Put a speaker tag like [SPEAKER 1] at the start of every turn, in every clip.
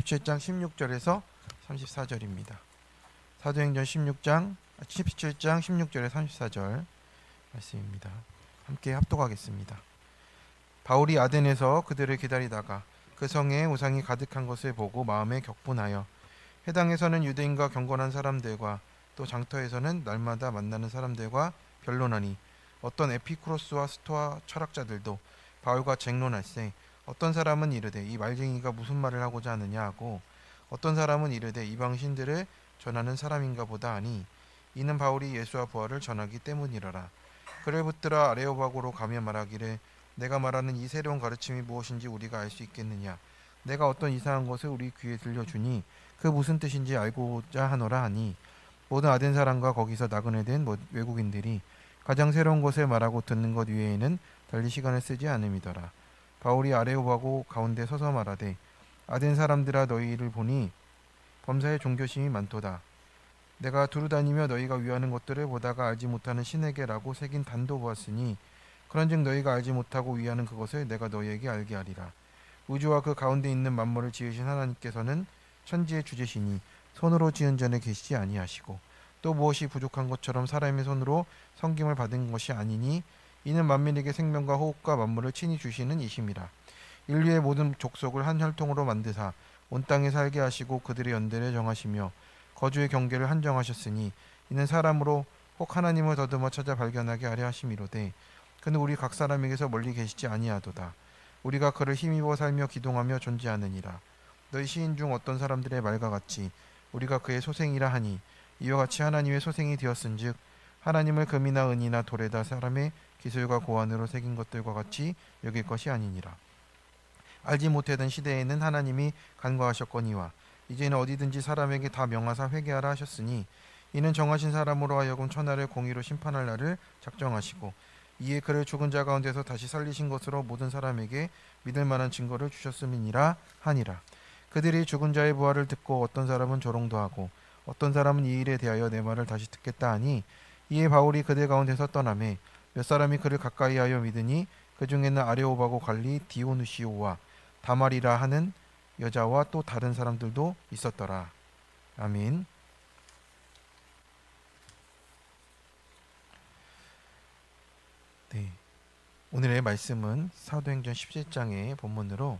[SPEAKER 1] 17장 16절에서 34절입니다. 사도행전 17장 16절에 34절 말씀입니다. 함께 합독하겠습니다. 바울이 아덴에서 그들을 기다리다가 그 성에 우상이 가득한 것을 보고 마음에 격분하여 회당에서는 유대인과 경건한 사람들과 또 장터에서는 날마다 만나는 사람들과 변론하니 어떤 에피쿠로스와 스토아 철학자들도 바울과 쟁론할세 어떤 사람은 이르되 이 말쟁이가 무슨 말을 하고자 하느냐 하고 어떤 사람은 이르되 이방 신들을 전하는 사람인가 보다 하니 이는 바울이 예수와 부활을 전하기 때문이라라. 그를 붙들어 아레오바고로 가며 말하기를 내가 말하는 이 새로운 가르침이 무엇인지 우리가 알 수 있겠느냐. 내가 어떤 이상한 것을 우리 귀에 들려주니 그 무슨 뜻인지 알고자 하노라 하니 모든 아덴 사람과 거기서 나그네 된 외국인들이 가장 새로운 것을 말하고 듣는 것 외에는 달리 시간을 쓰지 않음이더라. 바울이 아레오바고 가운데 서서 말하되 아덴 사람들아 너희를 보니 범사에 종교심이 많도다. 내가 두루다니며 너희가 위하는 것들을 보다가 알지 못하는 신에게라고 새긴 단도 보았으니 그런즉 너희가 알지 못하고 위하는 그것을 내가 너희에게 알게 하리라. 우주와 그 가운데 있는 만물을 지으신 하나님께서는 천지의 주제시니 손으로 지은 전에 계시지 아니하시고 또 무엇이 부족한 것처럼 사람의 손으로 섬김을 받은 것이 아니니 이는 만민에게 생명과 호흡과 만물을 친히 주시는 이심이라. 인류의 모든 족속을 한 혈통으로 만드사 온 땅에 살게 하시고 그들의 연대를 정하시며 거주의 경계를 한정하셨으니 이는 사람으로 혹 하나님을 더듬어 찾아 발견하게 하려 하심이로되 그는 우리 각 사람에게서 멀리 계시지 아니하도다. 우리가 그를 힘입어 살며 기동하며 존재하느니라. 너희 시인 중 어떤 사람들의 말과 같이 우리가 그의 소생이라 하니 이와 같이 하나님의 소생이 되었은즉 하나님을 금이나 은이나 돌에다 사람의 기술과 고안으로 새긴 것들과 같이 여길 것이 아니니라. 알지 못하던 시대에는 하나님이 간과하셨거니와 이제는 어디든지 사람에게 다 명하사 회개하라 하셨으니 이는 정하신 사람으로 하여금 천하를 공의로 심판할 날을 작정하시고 이에 그를 죽은 자 가운데서 다시 살리신 것으로 모든 사람에게 믿을 만한 증거를 주셨음이니라 하니라. 그들이 죽은 자의 부활을 듣고 어떤 사람은 조롱도 하고 어떤 사람은 이 일에 대하여 내 말을 다시 듣겠다 하니 이에 바울이 그들 가운데서 떠나매 몇 사람이 그를 가까이하여 믿으니 그 중에는 아레오바고 관리 디오누시오와 다말이라 하는 여자와 또 다른 사람들도 있었더라. 아멘. 네, 오늘의 말씀은 사도행전 17장의 본문으로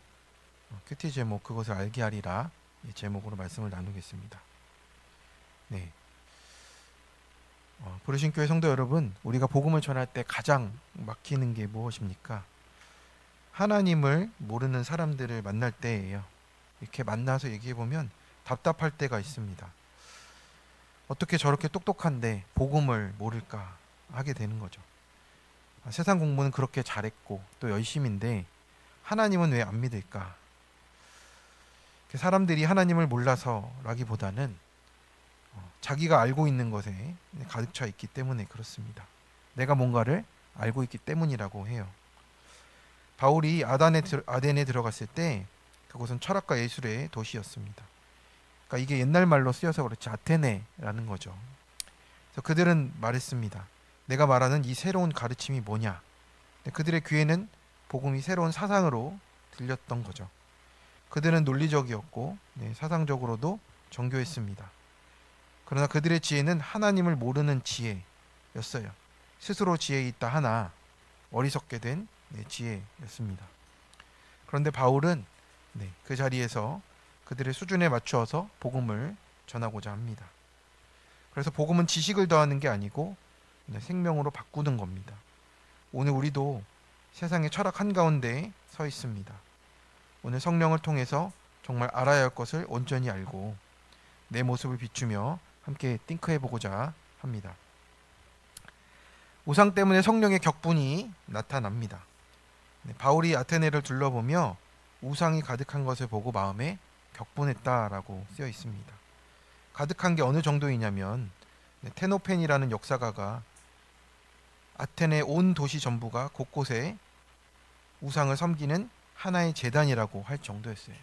[SPEAKER 1] 큐티 제목 그것을 알게 하리라 제목으로 말씀을 나누겠습니다. 네, 부르신 교회 성도 여러분, 우리가 복음을 전할 때 가장 막히는 게 무엇입니까? 하나님을 모르는 사람들을 만날 때예요. 이렇게 만나서 얘기해보면 답답할 때가 있습니다. 어떻게 저렇게 똑똑한데 복음을 모를까 하게 되는 거죠. 세상 공부는 그렇게 잘했고 또 열심인데 하나님은 왜 안 믿을까? 사람들이 하나님을 몰라서라기보다는 자기가 알고 있는 것에 가득 차 있기 때문에 그렇습니다. 내가 뭔가를 알고 있기 때문이라고 해요. 바울이 아덴에 들어갔을 때 그곳은 철학과 예술의 도시였습니다. 그러니까 이게 옛날 말로 쓰여서 그렇지 아테네라는 거죠. 그래서 그들은 말했습니다. 내가 말하는 이 새로운 가르침이 뭐냐? 그들의 귀에는 복음이 새로운 사상으로 들렸던 거죠. 그들은 논리적이었고 사상적으로도 정교했습니다. 그러나 그들의 지혜는 하나님을 모르는 지혜였어요. 스스로 지혜 있다 하나 어리석게 된 지혜였습니다. 그런데 바울은 그 자리에서 그들의 수준에 맞추어서 복음을 전하고자 합니다. 그래서 복음은 지식을 더하는 게 아니고 생명으로 바꾸는 겁니다. 오늘 우리도 세상의 철학 한가운데에 서 있습니다. 오늘 성령을 통해서 정말 알아야 할 것을 온전히 알고 내 모습을 비추며 함께 띵크해보고자 합니다. 우상 때문에 성령의 격분이 나타납니다. 바울이 아테네를 둘러보며 우상이 가득한 것을 보고 마음에 격분했다라고 쓰여 있습니다. 가득한 게 어느 정도이냐면 테노펜이라는 역사가가 아테네 온 도시 전부가 곳곳에 우상을 섬기는 하나의 제단이라고 할 정도였어요.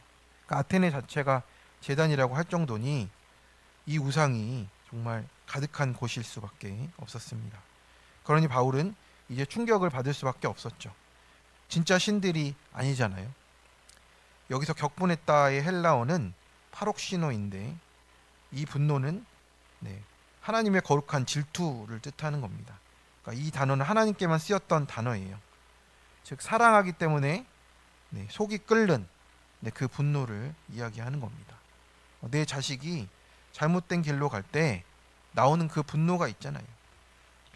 [SPEAKER 1] 그러니까 아테네 자체가 제단이라고 할 정도니 이 우상이 정말 가득한 곳일 수밖에 없었습니다. 그러니 바울은 이제 충격을 받을 수밖에 없었죠. 진짜 신들이 아니잖아요. 여기서 격분했다의 헬라어는 파록시노인데 이 분노는 하나님의 거룩한 질투를 뜻하는 겁니다. 그러니까 이 단어는 하나님께만 쓰였던 단어예요. 즉 사랑하기 때문에 속이 끓는 그 분노를 이야기하는 겁니다. 내 자식이 잘못된 길로 갈 때 나오는 그 분노가 있잖아요.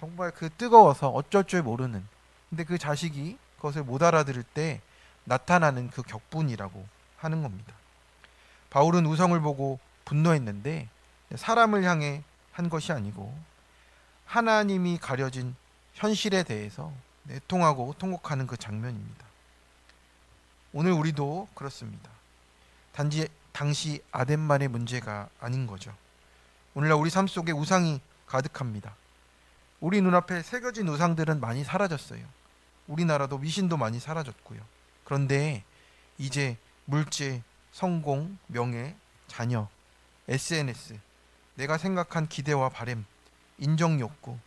[SPEAKER 1] 정말 그 뜨거워서 어쩔 줄 모르는, 근데 그 자식이 그것을 못 알아들을 때 나타나는 그 격분이라고 하는 겁니다. 바울은 우상을 보고 분노했는데 사람을 향해 한 것이 아니고 하나님이 가려진 현실에 대해서 내통하고 통곡하는 그 장면입니다. 오늘 우리도 그렇습니다. 단지 당시 아덴만의 문제가 아닌 거죠. 오늘날 우리 삶 속에 우상이 가득합니다. 우리 눈앞에 새겨진 우상들은 많이 사라졌어요. 우리나라도 미신도 많이 사라졌고요. 그런데 이제 물질, 성공, 명예, 자녀, SNS, 내가 생각한 기대와 바램, 인정 욕구,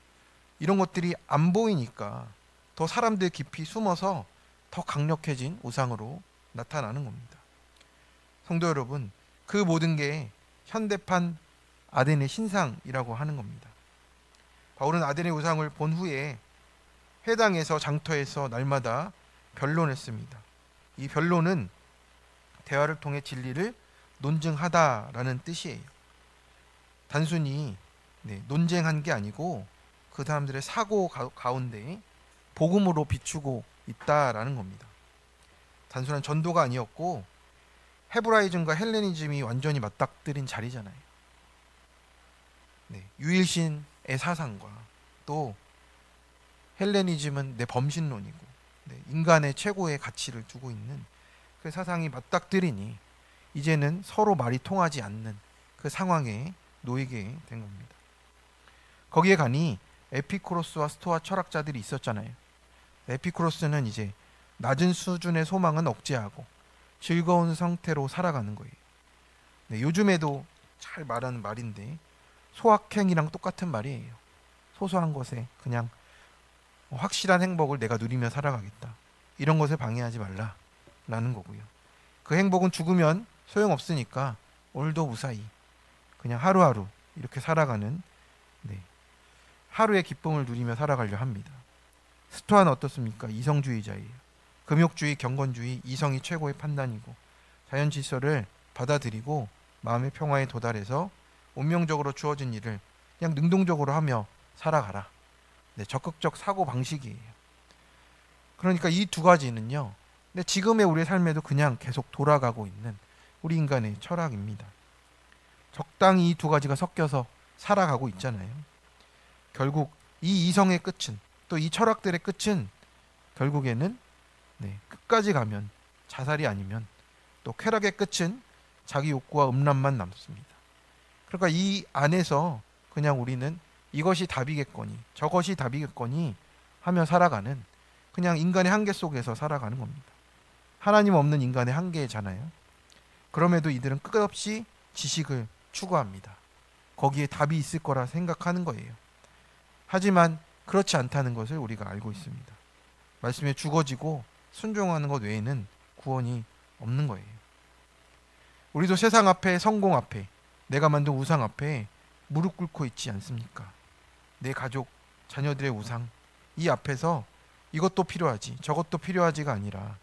[SPEAKER 1] 이런 것들이 안 보이니까 더 사람들 깊이 숨어서 더 강력해진 우상으로 나타나는 겁니다. 성도 여러분, 그 모든 게 현대판 아덴의 신상이라고 하는 겁니다. 바울은 아덴의 우상을 본 후에 회당에서 장터에서 날마다 변론했습니다. 이 변론은 대화를 통해 진리를 논증하다라는 뜻이에요. 단순히 논쟁한 게 아니고 그 사람들의 사고 가운데 복음으로 비추고 있다라는 겁니다. 단순한 전도가 아니었고 헤브라이즘과 헬레니즘이 완전히 맞닥뜨린 자리잖아요. 유일신의 사상과 또 헬레니즘은 내 범신론이고 인간의 최고의 가치를 두고 있는 그 사상이 맞닥뜨리니 이제는 서로 말이 통하지 않는 그 상황에 놓이게 된 겁니다. 거기에 가니 에피쿠로스와 스토아 철학자들이 있었잖아요. 에피쿠로스는 이제 낮은 수준의 소망은 억제하고 즐거운 상태로 살아가는 거예요. 요즘에도 잘 말하는 말인데 소확행이랑 똑같은 말이에요. 소소한 것에 그냥 확실한 행복을 내가 누리며 살아가겠다. 이런 것에 방해하지 말라라는 거고요. 그 행복은 죽으면 소용없으니까 오늘도 무사히 그냥 하루하루 이렇게 살아가는 하루의 기쁨을 누리며 살아가려 합니다. 스토아는 어떻습니까? 이성주의자예요. 금욕주의, 경건주의, 이성이 최고의 판단이고 자연 질서를 받아들이고 마음의 평화에 도달해서 운명적으로 주어진 일을 그냥 능동적으로 하며 살아가라. 적극적 사고 방식이에요. 그러니까 이 두 가지는요. 지금의 우리의 삶에도 그냥 계속 돌아가고 있는 우리 인간의 철학입니다. 적당히 이 두 가지가 섞여서 살아가고 있잖아요. 결국 이 이성의 끝은 또 이 철학들의 끝은 결국에는 끝까지 가면 자살이 아니면 또 쾌락의 끝은 자기 욕구와 음란만 남습니다. 그러니까 이 안에서 그냥 우리는 이것이 답이겠거니 저것이 답이겠거니 하며 살아가는 그냥 인간의 한계 속에서 살아가는 겁니다. 하나님 없는 인간의 한계잖아요. 그럼에도 이들은 끝없이 지식을 추구합니다. 거기에 답이 있을 거라 생각하는 거예요. 하지만 그렇지 않다는 것을 우리가 알고 있습니다. 말씀에 죽어지고 순종하는 것 외에는 구원이 없는 거예요. 우리도 세상 앞에, 성공 앞에, 내가 만든 우상 앞에 무릎 꿇고 있지 않습니까? 내 가족, 자녀들의 우상, 이 앞에서 이것도 필요하지 저것도 필요하지가 아니라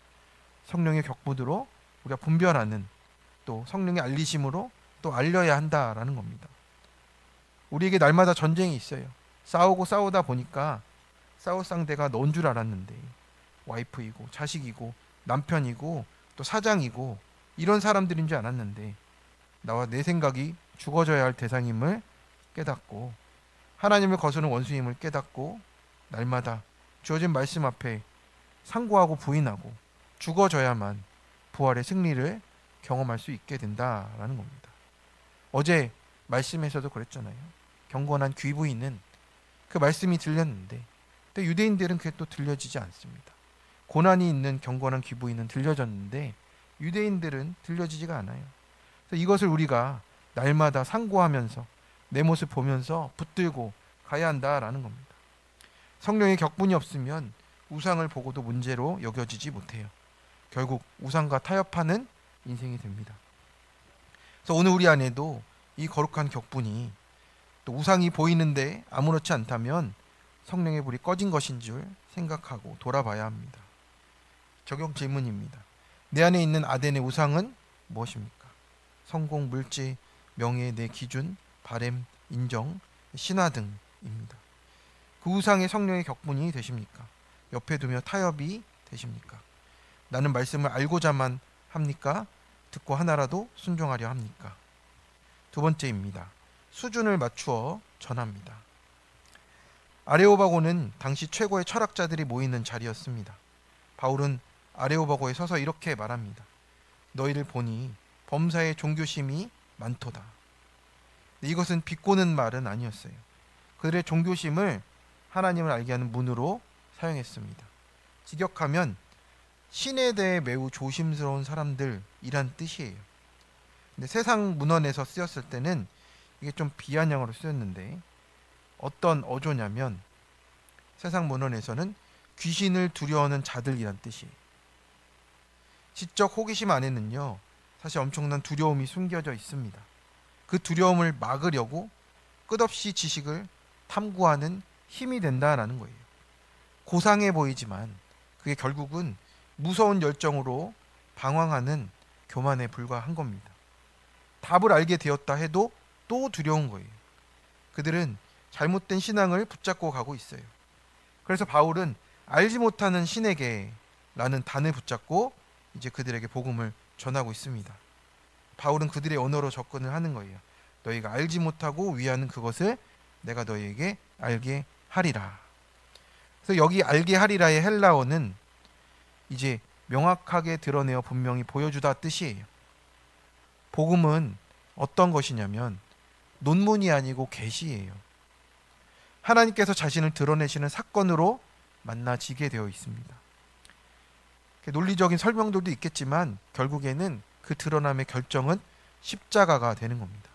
[SPEAKER 1] 성령의 격분으로 우리가 분별하는, 또 성령의 알리심으로 또 알려야 한다라는 겁니다. 우리에게 날마다 전쟁이 있어요. 싸우고 싸우다 보니까 싸울 상대가 넌 줄 알았는데 와이프이고 자식이고 남편이고 또 사장이고 이런 사람들인 줄 알았는데 나와 내 생각이 죽어져야 할 대상임을 깨닫고 하나님을 거스르는 원수임을 깨닫고 날마다 주어진 말씀 앞에 상고하고 부인하고 죽어져야만 부활의 승리를 경험할 수 있게 된다라는 겁니다. 어제 말씀에서도 그랬잖아요. 경건한 귀 부인은 그 말씀이 들렸는데 또 유대인들은 그게 또 들려지지 않습니다. 고난이 있는 경건한 귀 부인은 들려졌는데 유대인들은 들려지지가 않아요. 그래서 이것을 우리가 날마다 상고하면서 내 모습 보면서 붙들고 가야 한다라는 겁니다. 성령의 격분이 없으면 우상을 보고도 문제로 여겨지지 못해요. 결국 우상과 타협하는 인생이 됩니다. 그래서 오늘 우리 안에도 이 거룩한 격분이 또 우상이 보이는데 아무렇지 않다면 성령의 불이 꺼진 것인 줄 생각하고 돌아봐야 합니다. 적용 질문입니다. 내 안에 있는 아덴의 우상은 무엇입니까? 성공, 물질, 명예, 내 기준, 바램, 인정, 신화 등입니다. 그 우상의 성령의 격분이 되십니까? 옆에 두며 타협이 되십니까? 나는 말씀을 알고자만 합니까? 듣고 하나라도 순종하려 합니까? 두 번째입니다. 수준을 맞추어 전합니다. 아레오바고는 당시 최고의 철학자들이 모이는 자리였습니다. 바울은 아레오바고에 서서 이렇게 말합니다. 너희를 보니 범사에 종교심이 많도다. 이것은 비꼬는 말은 아니었어요. 그들의 종교심을 하나님을 알게 하는 문으로 사용했습니다. 직역하면 신에 대해 매우 조심스러운 사람들이란 뜻이에요. 근데 세상 문헌에서 쓰였을 때는 이게 좀 비아냥으로 쓰였는데 어떤 어조냐면 세상 문헌에서는 귀신을 두려워하는 자들이란 뜻이에요. 지적 호기심 안에는요 사실 엄청난 두려움이 숨겨져 있습니다. 그 두려움을 막으려고 끝없이 지식을 탐구하는 힘이 된다라는 거예요. 고상해 보이지만 그게 결국은 무서운 열정으로 방황하는 교만에 불과한 겁니다. 답을 알게 되었다 해도 또 두려운 거예요. 그들은 잘못된 신앙을 붙잡고 가고 있어요. 그래서 바울은 알지 못하는 신에게 라는 단을 붙잡고 이제 그들에게 복음을 전하고 있습니다. 바울은 그들의 언어로 접근을 하는 거예요. 너희가 알지 못하고 위하는 그것을 내가 너희에게 알게 하리라. 그래서 여기 알게 하리라의 헬라어는 이제 명확하게 드러내어 분명히 보여주다 뜻이에요. 복음은 어떤 것이냐면 논문이 아니고 계시예요. 하나님께서 자신을 드러내시는 사건으로 만나지게 되어 있습니다. 논리적인 설명들도 있겠지만 결국에는 그 드러남의 결정은 십자가가 되는 겁니다.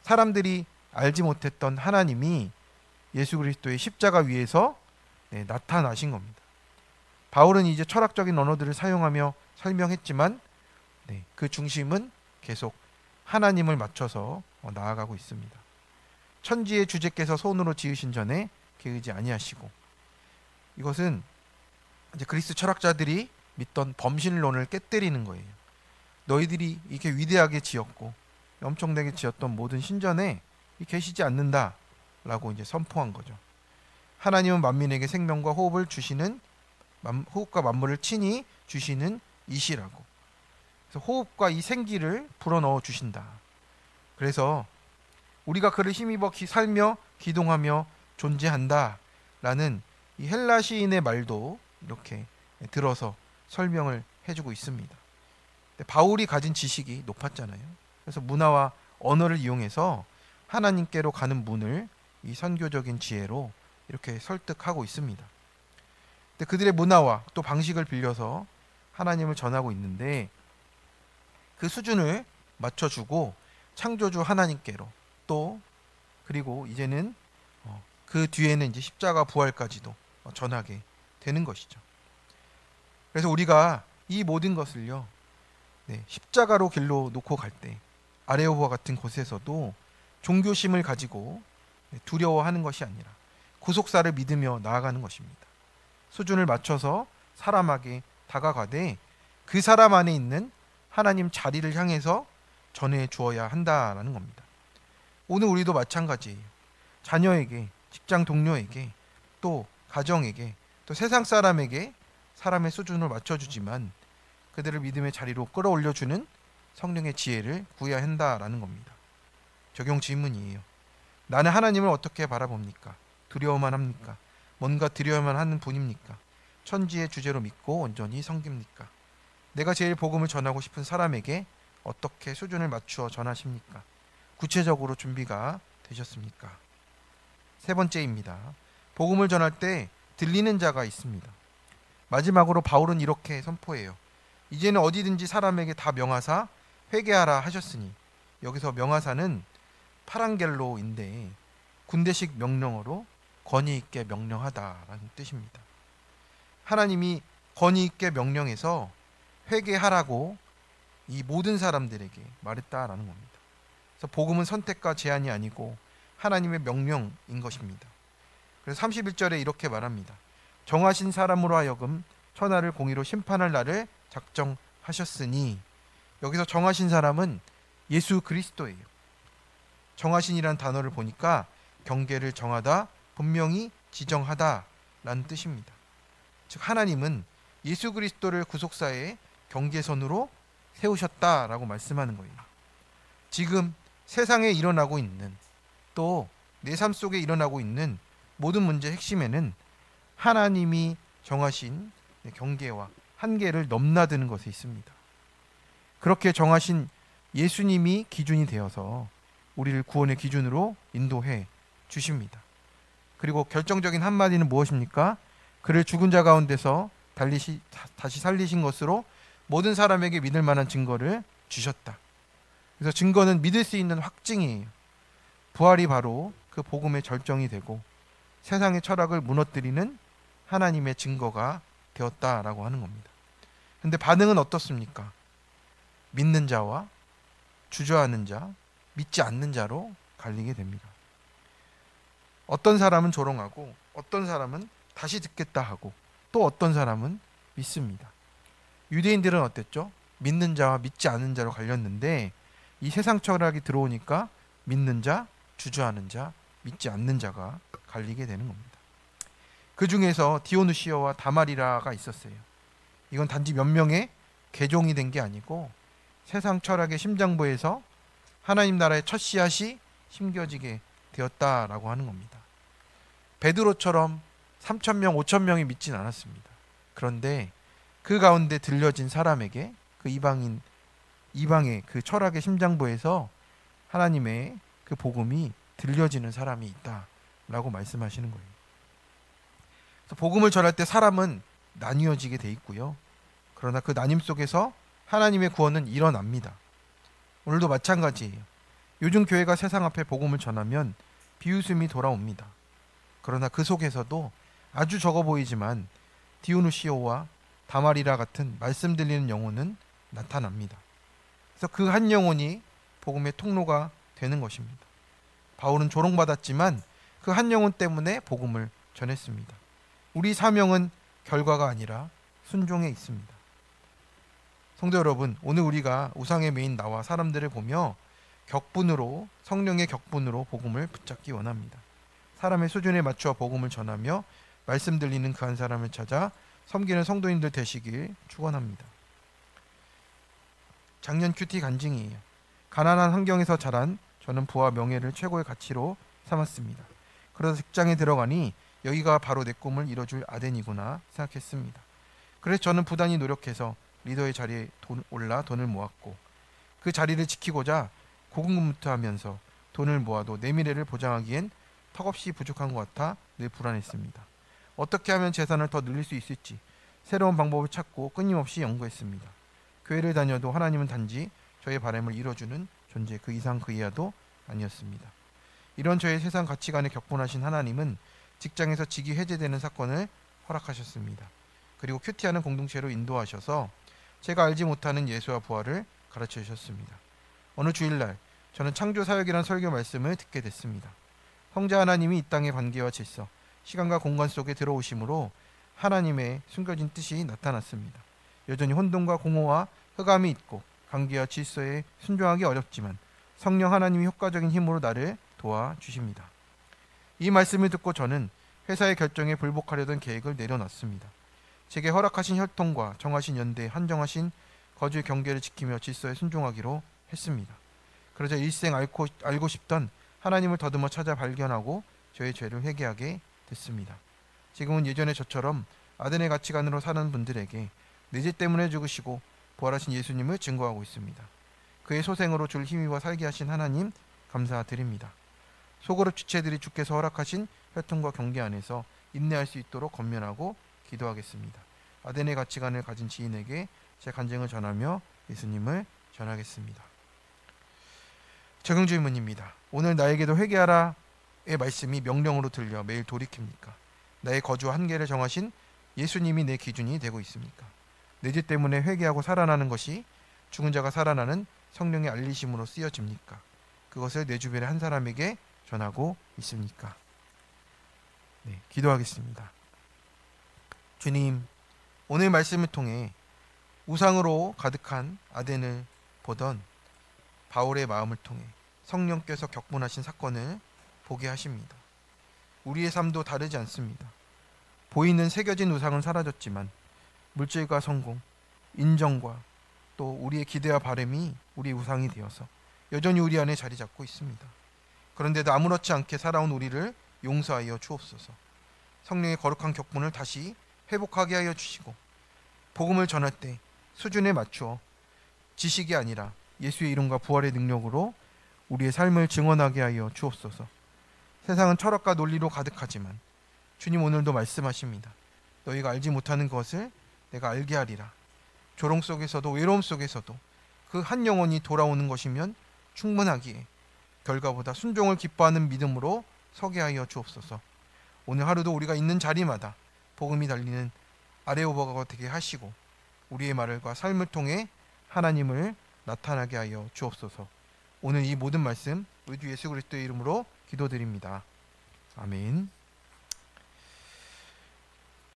[SPEAKER 1] 사람들이 알지 못했던 하나님이 예수 그리스도의 십자가 위에서 나타나신 겁니다. 바울은 이제 철학적인 언어들을 사용하며 설명했지만 그 중심은 계속 하나님을 맞춰서 나아가고 있습니다. 천지의 주제께서 손으로 지으신 전에 게으르지 아니하시고, 이것은 이제 그리스 철학자들이 믿던 범신론을 깨뜨리는 거예요. 너희들이 이렇게 위대하게 지었고 엄청나게 지었던 모든 신전에 계시지 않는다라고 이제 선포한 거죠. 하나님은 만민에게 생명과 호흡을 주시는 호흡과 만물을 친히 주시는 이시라고. 그래서 호흡과 이 생기를 불어넣어 주신다. 그래서 우리가 그를 힘입어 살며 기동하며 존재한다라는 이 헬라 시인의 말도 이렇게 들어서 설명을 해주고 있습니다. 바울이 가진 지식이 높았잖아요. 그래서 문화와 언어를 이용해서 하나님께로 가는 문을 이 선교적인 지혜로 이렇게 설득하고 있습니다. 근데 그들의 문화와 또 방식을 빌려서 하나님을 전하고 있는데 그 수준을 맞춰주고 창조주 하나님께로 또 그리고 이제는 그 뒤에는 이제 십자가 부활까지도 전하게 되는 것이죠. 그래서 우리가 이 모든 것을요 십자가로 길로 놓고 갈 때 아레오바 같은 곳에서도 종교심을 가지고 두려워하는 것이 아니라 구속사를 믿으며 나아가는 것입니다. 수준을 맞춰서 사람에게 다가가되 그 사람 안에 있는 하나님 자리를 향해서 전해 주어야 한다라는 겁니다. 오늘 우리도 마찬가지예요. 자녀에게, 직장 동료에게, 또 가정에게, 또 세상 사람에게 사람의 수준을 맞춰주지만 그들을 믿음의 자리로 끌어올려주는 성령의 지혜를 구해야 한다라는 겁니다. 적용 질문이에요. 나는 하나님을 어떻게 바라봅니까? 두려워만 합니까? 뭔가 드려야만 하는 분입니까? 천지의 주제로 믿고 온전히 섬깁니까? 내가 제일 복음을 전하고 싶은 사람에게 어떻게 수준을 맞추어 전하십니까? 구체적으로 준비가 되셨습니까? 세 번째입니다. 복음을 전할 때 들리는 자가 있습니다. 마지막으로 바울은 이렇게 선포해요. 이제는 어디든지 사람에게 다 명하사 회개하라 하셨으니, 여기서 명하사는 파랑겔로인데 군대식 명령어로 권위 있게 명령하다라는 뜻입니다. 하나님이 권위 있게 명령해서 회개하라고 이 모든 사람들에게 말했다라는 겁니다. 그래서 복음은 선택과 제한이 아니고 하나님의 명령인 것입니다. 그래서 31절에 이렇게 말합니다. 정하신 사람으로 하여금 천하를 공의로 심판할 날을 작정하셨으니, 여기서 정하신 사람은 예수 그리스도예요. 정하신이라는 단어를 보니까 경계를 정하다, 분명히 지정하다라는 뜻입니다. 즉 하나님은 예수 그리스도를 구속사의 경계선으로 세우셨다라고 말씀하는 거예요. 지금 세상에 일어나고 있는, 또 내 삶 속에 일어나고 있는 모든 문제의 핵심에는 하나님이 정하신 경계와 한계를 넘나드는 것에 있습니다. 그렇게 정하신 예수님이 기준이 되어서 우리를 구원의 기준으로 인도해 주십니다. 그리고 결정적인 한마디는 무엇입니까? 그를 죽은 자 가운데서 다시 살리신 것으로 모든 사람에게 믿을 만한 증거를 주셨다. 그래서 증거는 믿을 수 있는 확증이에요. 부활이 바로 그 복음의 절정이 되고 세상의 철학을 무너뜨리는 하나님의 증거가 되었다라고 하는 겁니다. 근데 반응은 어떻습니까? 믿는 자와 주저하는 자, 믿지 않는 자로 갈리게 됩니다. 어떤 사람은 조롱하고 어떤 사람은 다시 듣겠다 하고 또 어떤 사람은 믿습니다. 유대인들은 어땠죠? 믿는 자와 믿지 않는 자로 갈렸는데 이 세상 철학이 들어오니까 믿는 자, 주저하는 자, 믿지 않는 자가 갈리게 되는 겁니다. 그 중에서 디오누시오와 다마리라가 있었어요. 이건 단지 몇 명의 개종이 된 게 아니고 세상 철학의 심장부에서 하나님 나라의 첫 씨앗이 심겨지게 되었다라고 하는 겁니다. 베드로처럼 3,000명, 5,000명이 믿진 않았습니다. 그런데 그 가운데 들려진 사람에게 그 이방의 그 철학의 심장부에서 하나님의 그 복음이 들려지는 사람이 있다라고 말씀하시는 거예요. 그래서 복음을 전할 때 사람은 나뉘어지게 돼 있고요. 그러나 그 나뉨 속에서 하나님의 구원은 일어납니다. 오늘도 마찬가지예요. 요즘 교회가 세상 앞에 복음을 전하면 비웃음이 돌아옵니다. 그러나 그 속에서도 아주 적어 보이지만 디오누시오와 다마리라 같은 말씀 들리는 영혼은 나타납니다. 그래서 그 한 영혼이 복음의 통로가 되는 것입니다. 바울은 조롱받았지만 그 한 영혼 때문에 복음을 전했습니다. 우리 사명은 결과가 아니라 순종에 있습니다. 성도 여러분, 오늘 우리가 우상의 메인 나와 사람들을 보며 격분으로, 성령의 격분으로 복음을 붙잡기 원합니다. 사람의 수준에 맞추어 복음을 전하며 말씀 들리는 그 한 사람을 찾아 섬기는 성도님들 되시길 축원합니다. 작년 큐티 간증이에요. 가난한 환경에서 자란 저는 부와 명예를 최고의 가치로 삼았습니다. 그래서 직장에 들어가니 여기가 바로 내 꿈을 이뤄줄 아덴이구나 생각했습니다. 그래서 저는 부단히 노력해서 리더의 자리에 올라 돈을 모았고 그 자리를 지키고자 고군분투하면서 돈을 모아도 내 미래를 보장하기엔 턱없이 부족한 것 같아 늘 불안했습니다. 어떻게 하면 재산을 더 늘릴 수 있을지 새로운 방법을 찾고 끊임없이 연구했습니다. 교회를 다녀도 하나님은 단지 저의 바람을 이뤄주는 존재, 그 이상 그 이하도 아니었습니다. 이런 저의 세상 가치관에 격분하신 하나님은 직장에서 직위 해제되는 사건을 허락하셨습니다. 그리고 큐티하는 공동체로 인도하셔서 제가 알지 못하는 예수와 부활을 가르쳐 주셨습니다. 어느 주일날 저는 창조사역이라는 설교 말씀을 듣게 됐습니다. 성자 하나님이 이 땅의 관계와 질서, 시간과 공간 속에 들어오심으로 하나님의 숨겨진 뜻이 나타났습니다. 여전히 혼돈과 공허와 흑암이 있고 관계와 질서에 순종하기 어렵지만 성령 하나님이 효과적인 힘으로 나를 도와주십니다. 이 말씀을 듣고 저는 회사의 결정에 불복하려던 계획을 내려놨습니다. 제게 허락하신 혈통과 정하신 연대에 한정하신 거주의 경계를 지키며 질서에 순종하기로 했습니다. 그러자 일생 알고 싶던 하나님을 더듬어 찾아 발견하고 저의 죄를 회개하게 됐습니다. 지금은 예전에 저처럼 아덴의 가치관으로 사는 분들에게 내 죄 때문에 죽으시고 부활하신 예수님을 증거하고 있습니다. 그의 소생으로 줄 힘입어 살게 하신 하나님 감사드립니다. 소그룹 주체들이 주께서 허락하신 혈통과 경계 안에서 인내할 수 있도록 권면하고 기도하겠습니다. 아덴의 가치관을 가진 지인에게 제 간증을 전하며 예수님을 전하겠습니다. 적용 질문입니다. 오늘 나에게도 회개하라의 말씀이 명령으로 들려 매일 돌이킵니까? 나의 거주와 한계를 정하신 예수님이 내 기준이 되고 있습니까? 내 죄 때문에 회개하고 살아나는 것이 죽은 자가 살아나는 성령의 알리심으로 쓰여집니까? 그것을 내 주변의 한 사람에게 전하고 있습니까? 네, 기도하겠습니다. 주님, 오늘 말씀을 통해 우상으로 가득한 아덴을 보던 바울의 마음을 통해 성령께서 격분하신 사건을 보게 하십니다. 우리의 삶도 다르지 않습니다. 보이는 새겨진 우상은 사라졌지만 물질과 성공, 인정과 또 우리의 기대와 바람이 우리의 우상이 되어서 여전히 우리 안에 자리 잡고 있습니다. 그런데도 아무렇지 않게 살아온 우리를 용서하여 주옵소서. 성령의 거룩한 격분을 다시 회복하게 하여 주시고 복음을 전할 때 수준에 맞추어 지식이 아니라 예수의 이름과 부활의 능력으로 우리의 삶을 증언하게 하여 주옵소서. 세상은 철학과 논리로 가득하지만 주님 오늘도 말씀하십니다. 너희가 알지 못하는 것을 내가 알게 하리라. 조롱 속에서도 외로움 속에서도 그 한 영혼이 돌아오는 것이면 충분하기에 결과보다 순종을 기뻐하는 믿음으로 서게 하여 주옵소서. 오늘 하루도 우리가 있는 자리마다 복음이 달리는 아레오버가 되게 하시고 우리의 말과 삶을 통해 하나님을 나타나게 하여 주옵소서. 오늘 이 모든 말씀 우리 주 예수 그리스도의 이름으로 기도드립니다. 아멘.